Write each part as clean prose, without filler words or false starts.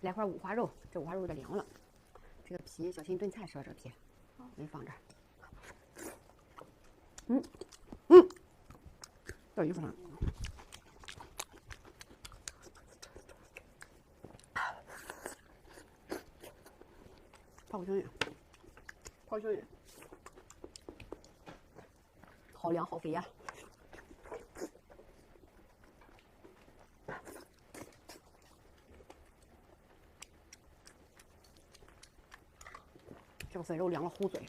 来块五花肉，这五花肉有点凉了。这个皮小心炖菜吃了这个皮，没放这儿。到衣服上。泡香鱼，泡香鱼，好凉好肥呀！这个粉肉凉了糊嘴。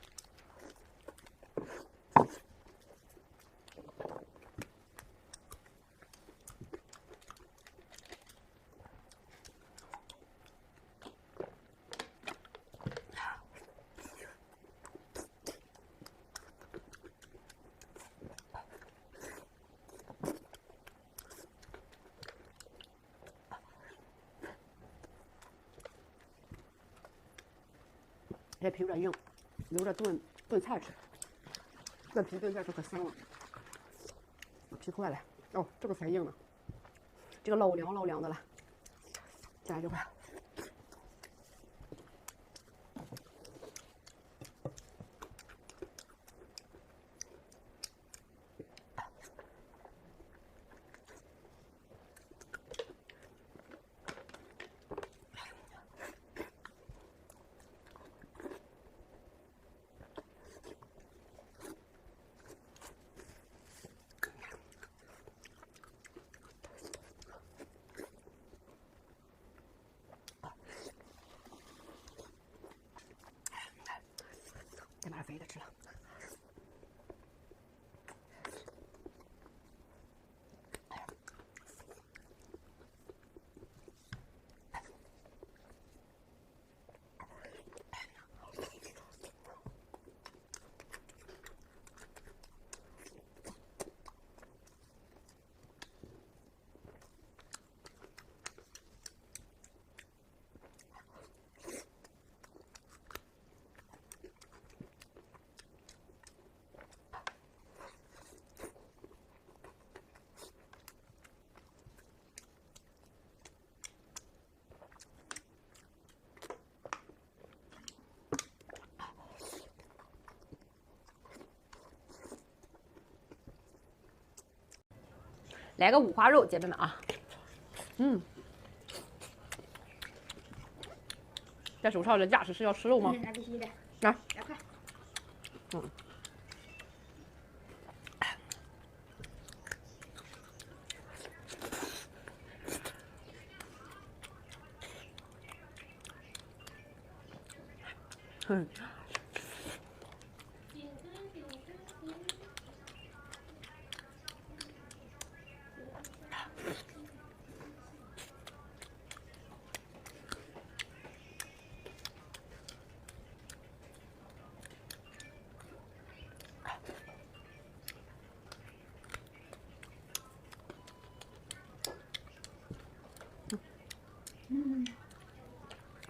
这皮有点硬，留着炖菜吃。这皮炖菜吃可香了。皮出来了，哦，这个才硬呢。这个老凉的了，再来这块。再把肥的吃了。来个五花肉，姐妹们啊，这手上的架势是要吃肉吗？那必须的，来2块。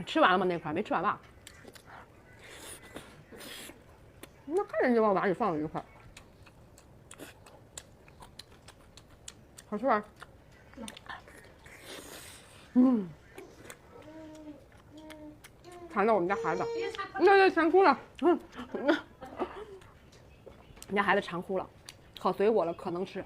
吃完了吗？那块没吃完吧？那看人就往碗里放了一块，好吃吧？馋到我们家孩子，那馋哭了，我们家孩子馋哭了，可随我了，可能吃。